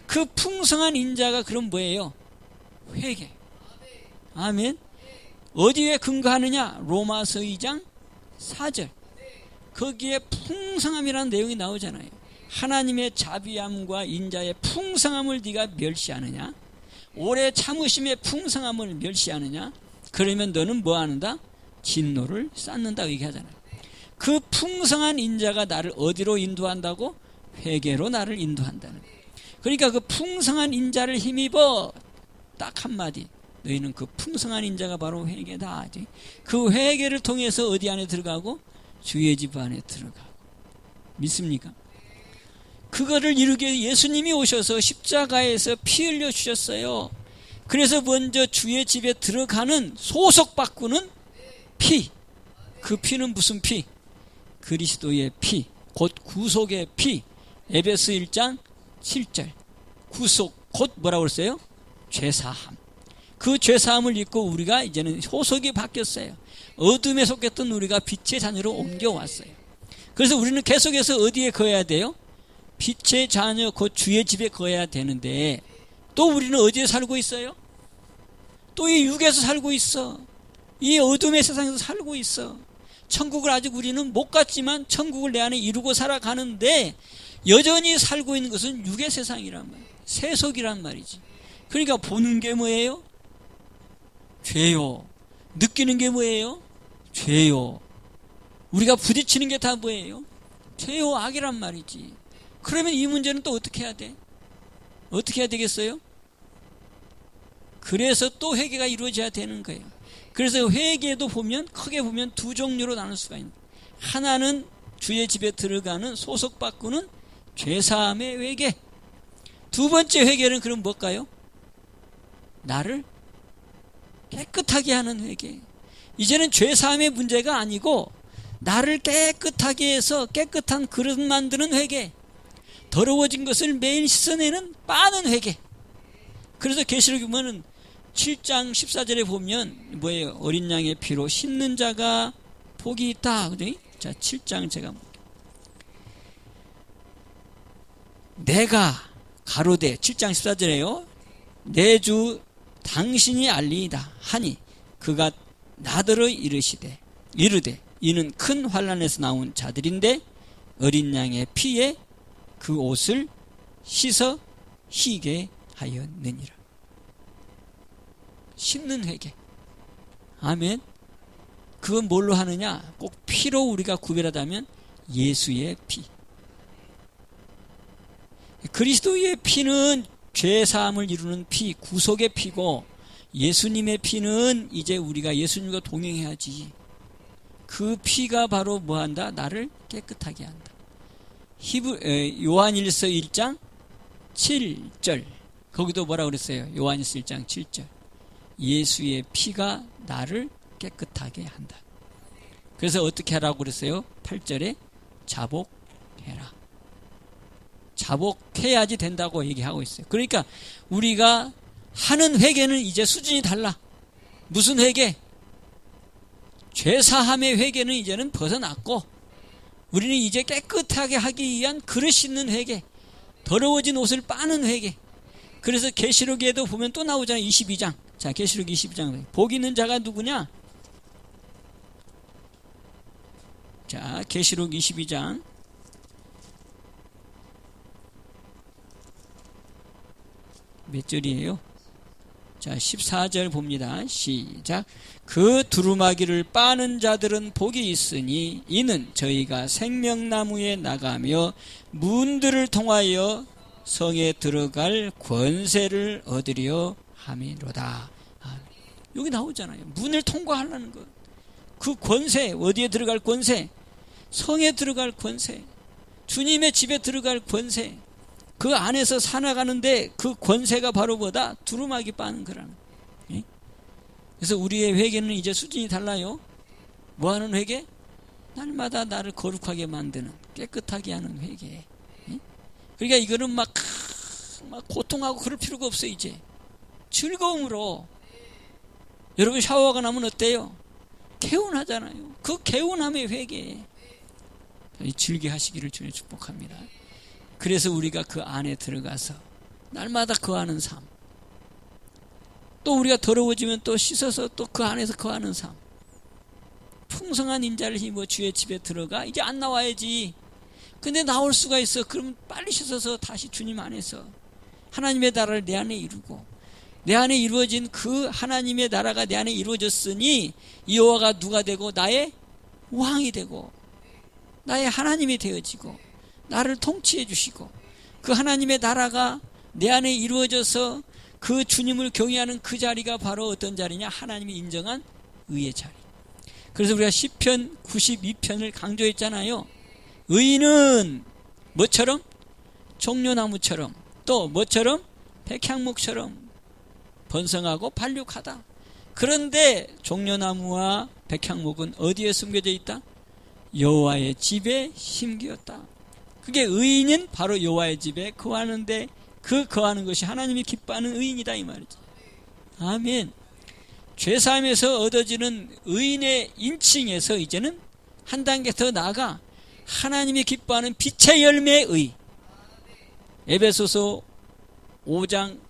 그 풍성한 인자가 그럼 뭐예요? 회개. 아멘. 어디에 근거하느냐? 로마서 2장 4절. 거기에 풍성함이라는 내용이 나오잖아요. 하나님의 자비함과 인자의 풍성함을 네가 멸시하느냐? 오래 참으심의 풍성함을 멸시하느냐? 그러면 너는 뭐 하는다? 진노를 쌓는다 얘기하잖아요. 그 풍성한 인자가 나를 어디로 인도한다고? 회개로 나를 인도한다는 거예요. 그러니까 그 풍성한 인자를 힘입어. 딱 한마디. 너희는 그 풍성한 인자가 바로 회개다. 그 회개를 통해서 어디 안에 들어가고? 주의 집 안에 들어가고. 믿습니까? 그거를 이루기 위해 예수님이 오셔서 십자가에서 피 흘려 주셨어요. 그래서 먼저 주의 집에 들어가는 소속바꾸는 피. 그 피는 무슨 피? 그리스도의 피. 곧 구속의 피. 에베소 1장 7절. 구속 곧 뭐라고 그랬어요? 죄사함. 그 죄사함을 입고 우리가 이제는 소속이 바뀌었어요. 어둠에 속했던 우리가 빛의 자녀로 옮겨왔어요. 그래서 우리는 계속해서 어디에 거해야 돼요? 빛의 자녀 곧 주의 집에 거해야 되는데 또 우리는 어디에 살고 있어요? 또 이 육에서 살고 있어. 이 어둠의 세상에서 살고 있어. 천국을 아직 우리는 못 갔지만 천국을 내 안에 이루고 살아가는데 여전히 살고 있는 것은 육의 세상이란 말이에요. 세속이란 말이지. 그러니까 보는 게 뭐예요? 죄요. 느끼는 게 뭐예요? 죄요. 우리가 부딪히는 게 다 뭐예요? 죄요, 악이란 말이지. 그러면 이 문제는 또 어떻게 해야 돼? 어떻게 해야 되겠어요? 그래서 또 회개가 이루어져야 되는 거예요. 그래서 회개도 보면 크게 보면 두 종류로 나눌 수가 있는 거예요. 하나는 주의 집에 들어가는 소속 바꾸는 죄사함의 회개. 두 번째 회개는 그럼 뭘까요? 나를 깨끗하게 하는 회개. 이제는 죄사함의 문제가 아니고 나를 깨끗하게 해서 깨끗한 그릇 만드는 회개. 더러워진 것을 매일 씻어내는 빠는 회개. 그래서 계시록에 보면은 7장 14절에 보면 뭐예요? 어린 양의 피로 씻는 자가 복이 있다. 그죠? 자, 7장 제가 내가 가로되 7장 14절에요. 내 주 당신이 알리이다 하니 그가 나더러 이르되 이는 큰 환난에서 나온 자들인데 어린 양의 피에 그 옷을 씻어 희게 하였느니라. 씻는 회개. 아멘. 그건 뭘로 하느냐? 꼭 피로 우리가 구별하다면 예수의 피. 그리스도의 피는 죄사함을 이루는 피, 구속의 피고 예수님의 피는 이제 우리가 예수님과 동행해야지. 그 피가 바로 뭐한다? 나를 깨끗하게 한다. 요한일서 1장 7절. 거기도 뭐라 그랬어요? 요한일서 1장 7절. 예수의 피가 나를 깨끗하게 한다. 그래서 어떻게 하라고 그랬어요? 8절에 자복해라. 자복해야지 된다고 얘기하고 있어요. 그러니까 우리가 하는 회개는 이제 수준이 달라. 무슨 회개? 죄사함의 회개는 이제는 벗어났고 우리는 이제 깨끗하게 하기 위한 그릇 씻는 회개, 더러워진 옷을 빠는 회개. 그래서 계시록에도 보면 또 나오잖아요. 22장. 자, 계시록 22장. 복 있는 자가 누구냐? 자, 계시록 22장. 몇 절이에요? 자, 14절 봅니다. 시작. 그 두루마기를 빠는 자들은 복이 있으니 이는 저희가 생명나무에 나가며 문들을 통하여 성에 들어갈 권세를 얻으려 함이로다. 여기 나오잖아요. 문을 통과하려는 것. 그 권세, 어디에 들어갈 권세? 성에 들어갈 권세. 주님의 집에 들어갈 권세. 그 안에서 살아가는데 그 권세가 바로 뭐다? 두루마기 빠는 거라는 거예요. 그래서 우리의 회개는 이제 수준이 달라요. 뭐 하는 회개? 날마다 나를 거룩하게 만드는, 깨끗하게 하는 회개. 그러니까 이거는 막 고통하고 그럴 필요가 없어요. 이제 즐거움으로. 여러분 샤워가 나면 어때요? 개운하잖아요. 그 개운함의 회개 즐겨 하시기를 주님 축복합니다. 그래서 우리가 그 안에 들어가서 날마다 거하는 삶, 또 우리가 더러워지면 또 씻어서 또 그 안에서 거하는 삶, 풍성한 인자를 힘입어 주의 집에 들어가. 이제 안 나와야지. 근데 나올 수가 있어. 그럼 빨리 씻어서 다시 주님 안에서 하나님의 나라를 내 안에 이루고, 내 안에 이루어진 그 하나님의 나라가 내 안에 이루어졌으니 여호와가 누가 되고 나의 왕이 되고 나의 하나님이 되어지고 나를 통치해 주시고, 그 하나님의 나라가 내 안에 이루어져서 그 주님을 경외하는 그 자리가 바로 어떤 자리냐? 하나님이 인정한 의의 자리. 그래서 우리가 시편 92편을 강조했잖아요. 의인은 뭐처럼? 종려나무처럼, 또 뭐처럼? 백향목처럼 번성하고 발육하다. 그런데 종려나무와 백향목은 어디에 숨겨져 있다? 여호와의 집에 심기었다. 그게 의인은 바로 여호와의 집에 거하는데, 그 거하는 것이 하나님이 기뻐하는 의인이다 이 말이지. 아멘. 죄사함에서 얻어지는 의인의 인칭에서 이제는 한 단계 더 나아가 하나님이 기뻐하는 빛의 열매의 의. 에베소서 5장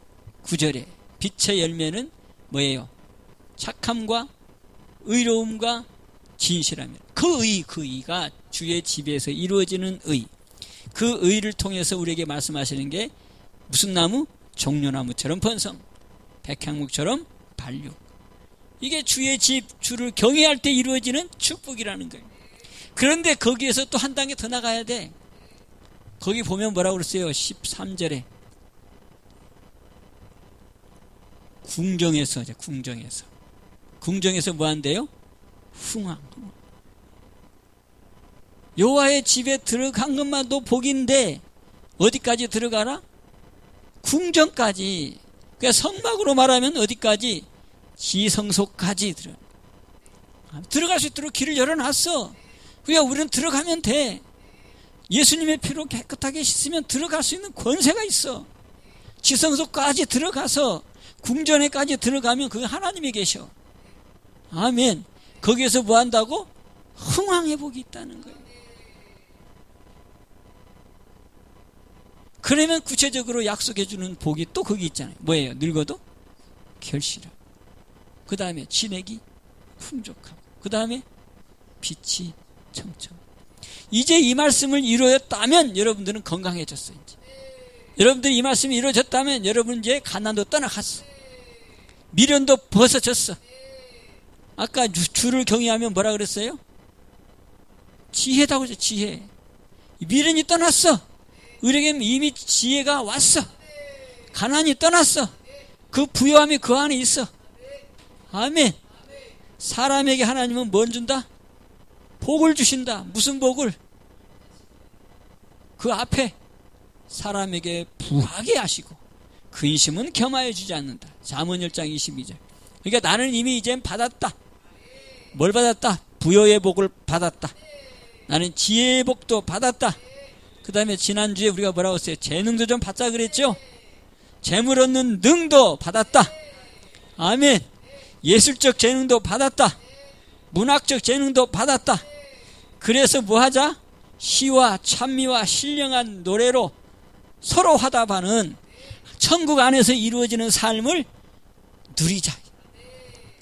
9절에 빛의 열매는 뭐예요? 착함과 의로움과 진실함이에요. 그 의가 주의 집에서 이루어지는 의. 그 의를 통해서 우리에게 말씀하시는 게 무슨 나무? 종려나무처럼 번성, 백향목처럼 발육. 이게 주의 집, 주를 경외할 때 이루어지는 축복이라는 거예요. 그런데 거기에서 또 한 단계 더 나가야 돼. 거기 보면 뭐라고 그랬어요? 13절에 궁정에서 뭐 한대요? 흥왕. 여호와의 집에 들어간 것만도 복인데 어디까지 들어가라? 궁정까지. 그러니까 성막으로 말하면 어디까지? 지성소까지 들어갈 수 있도록 길을 열어놨어. 그러니까 우리는 들어가면 돼. 예수님의 피로 깨끗하게 씻으면 들어갈 수 있는 권세가 있어. 지성소까지 들어가서 궁전에까지 들어가면 그게 하나님이 계셔. 아멘. 거기에서 뭐 한다고? 흥왕의 복이 있다는 거예요. 그러면 구체적으로 약속해 주는 복이 또 거기 있잖아요. 뭐예요? 늙어도 결실하고, 그 다음에 진액이 풍족하고, 그 다음에 빛이 청청. 이제 이 말씀을 이루었다면 여러분들은 건강해졌어요. 이제. 여러분들이 이 말씀이 이루어졌다면 여러분 이제 가난도 떠나갔어. 미련도 벗어졌어. 아까 주를 경외하면 뭐라 그랬어요? 지혜다고 그랬죠. 지혜. 미련이 떠났어. 우리에게는 이미 지혜가 왔어. 가난이 떠났어. 그 부요함이 그 안에 있어. 아멘. 사람에게 하나님은 뭘 준다? 복을 주신다. 무슨 복을? 그 앞에 사람에게 부하게 하시고 근심은 겸하여 주지 않는다. 잠언 1장 22절. 그러니까 나는 이미 이젠 받았다. 뭘 받았다? 부여의 복을 받았다. 나는 지혜의 복도 받았다. 그 다음에 지난주에 우리가 뭐라고 했어요? 재능도 좀 받자 그랬죠? 재물 얻는 능도 받았다. 아멘. 예술적 재능도 받았다. 문학적 재능도 받았다. 그래서 뭐 하자? 시와 찬미와 신령한 노래로 서로 화답하는 천국 안에서 이루어지는 삶을 누리자.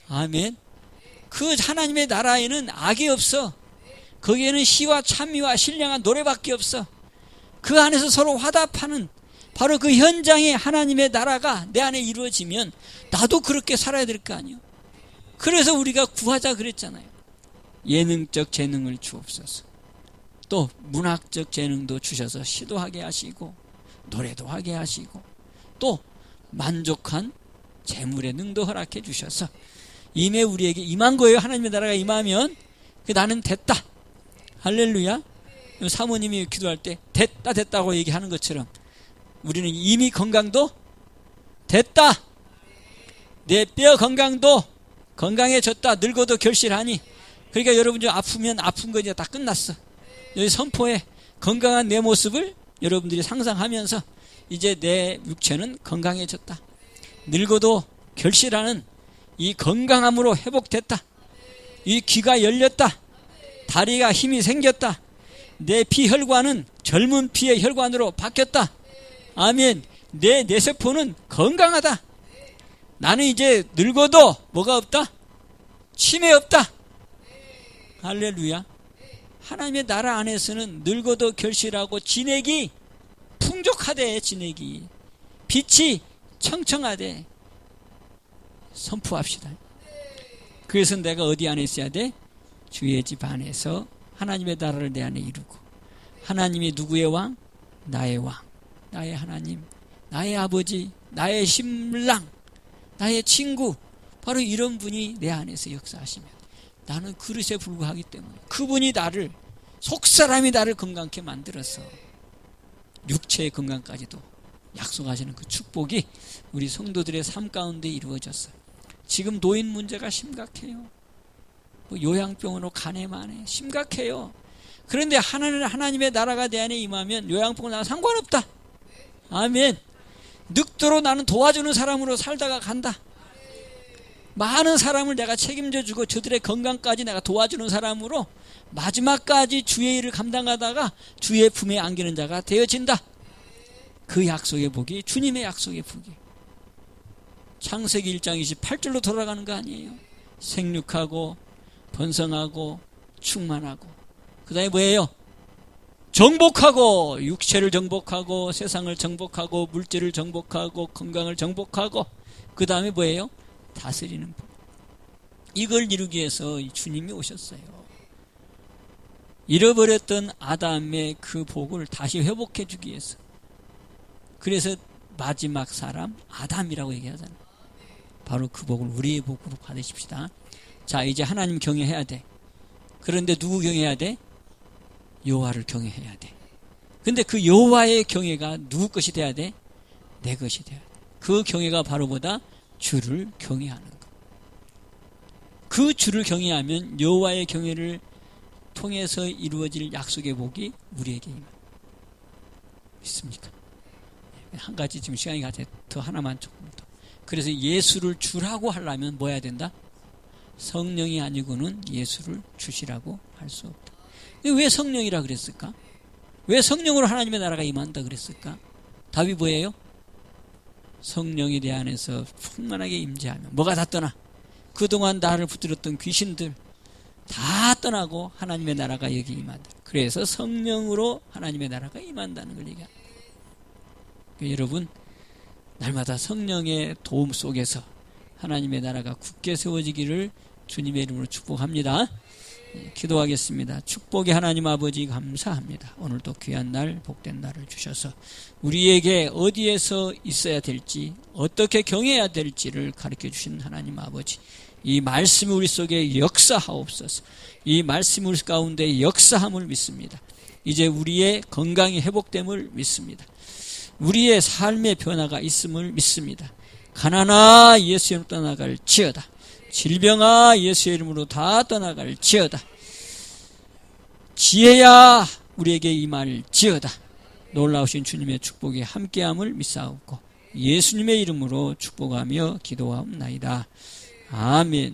아멘. 그 하나님의 나라에는 악이 없어. 거기에는 시와 찬미와 신령한 노래밖에 없어. 그 안에서 서로 화답하는 바로 그 현장에 하나님의 나라가 내 안에 이루어지면 나도 그렇게 살아야 될 거 아니에요. 그래서 우리가 구하자 그랬잖아요. 예능적 재능을 주옵소서. 또 문학적 재능도 주셔서 시도하게 하시고 노래도 하게 하시고 또 만족한 재물의 능도 허락해 주셔서 이미 우리에게 임한 거예요. 하나님의 나라가 임하면 나는 됐다. 할렐루야. 사모님이 기도할 때 됐다고 얘기하는 것처럼 우리는 이미 건강도 됐다. 내 뼈 건강도 건강해졌다. 늙어도 결실하니. 그러니까 여러분 좀 아프면 아픈 거 이제 다 끝났어. 여기 선포에 건강한 내 모습을 여러분들이 상상하면서 이제 내 육체는 건강해졌다. 늙어도 결실하는 이 건강함으로 회복됐다. 이 귀가 열렸다. 다리가 힘이 생겼다. 내 피혈관은 젊은 피의 혈관으로 바뀌었다. 아멘. 내 뇌세포는 건강하다. 나는 이제 늙어도 뭐가 없다? 치매 없다. 할렐루야. 하나님의 나라 안에서는 늙어도 결실하고 진액이 풍족하대. 진액이 빛이 청청하대. 선포합시다. 그래서 내가 어디 안에 있어야 돼? 주의 집 안에서 하나님의 나라를 내 안에 이루고, 하나님이 누구의 왕? 나의 왕, 나의 하나님, 나의 아버지, 나의 신랑, 나의 친구, 바로 이런 분이 내 안에서 역사하시면 나는 그릇에 불과하기 때문에 그분이 나를, 속사람이 나를 건강케 만들어서 육체의 건강까지도 약속하시는 그 축복이 우리 성도들의 삶 가운데 이루어졌어요. 지금 노인 문제가 심각해요. 요양병원으로 가네마네 심각해요. 그런데 하나님의 나라가 내 안에 임하면 요양병원 나랑 상관없다. 아멘. 늙도록 나는 도와주는 사람으로 살다가 간다. 많은 사람을 내가 책임져주고 저들의 건강까지 내가 도와주는 사람으로 마지막까지 주의 일을 감당하다가 주의 품에 안기는 자가 되어진다. 그 약속의 복이 주님의 약속의 복이. 창세기 1장 28절로 돌아가는 거 아니에요. 생육하고 번성하고 충만하고, 그 다음에 뭐예요? 정복하고, 육체를 정복하고, 세상을 정복하고, 물질을 정복하고, 건강을 정복하고, 그 다음에 뭐예요? 다스리는 복. 이걸 이루기 위해서 주님이 오셨어요. 잃어버렸던 아담의 그 복을 다시 회복해 주기 위해서. 그래서 마지막 사람 아담이라고 얘기하잖아요. 바로 그 복을 우리의 복으로 받으십시다. 자, 이제 하나님 경외해야 돼. 그런데 누구 경외해야 돼? 여호와를 경외해야 돼. 근데 그 여호와의 경외가 누구 것이 돼야 돼? 내 것이 돼야 돼. 그 경외가 바로 뭐다? 주를 경외하는 것. 그 주를 경외하면 여호와의 경외를 통해서 이루어질 약속의 복이 우리에게 임합니다. 믿습니까? 한 가지 지금 시간이 가서 더 하나만 조금 더. 그래서 예수를 주라고 하려면 뭐 해야 된다? 성령이 아니고는 예수를 주시라고 할 수 없다. 왜 성령이라 그랬을까? 왜 성령으로 하나님의 나라가 임한다 그랬을까? 답이 뭐예요? 성령이 내 안에서 풍만하게 임재하면 뭐가 다 떠나? 그동안 나를 붙들었던 귀신들 다 떠나고 하나님의 나라가 여기 임한다. 그래서 성령으로 하나님의 나라가 임한다는 걸 얘기합니다. 여러분, 날마다 성령의 도움 속에서 하나님의 나라가 굳게 세워지기를 주님의 이름으로 축복합니다. 기도하겠습니다. 축복의 하나님 아버지 감사합니다. 오늘도 귀한 날, 복된 날을 주셔서 우리에게 어디에서 있어야 될지, 어떻게 경외해야 될지를 가르쳐 주신 하나님 아버지, 이 말씀이 우리 속에 역사하옵소서. 이 말씀이 우리 가운데 역사함을 믿습니다. 이제 우리의 건강이 회복됨을 믿습니다. 우리의 삶의 변화가 있음을 믿습니다. 가난아 예수의 이름으로 떠나갈지어다. 질병아 예수의 이름으로 다 떠나갈지어다. 지혜야 우리에게 임할지어다. 놀라우신 주님의 축복이 함께함을 믿사옵고 예수님의 이름으로 축복하며 기도하옵나이다. 아멘.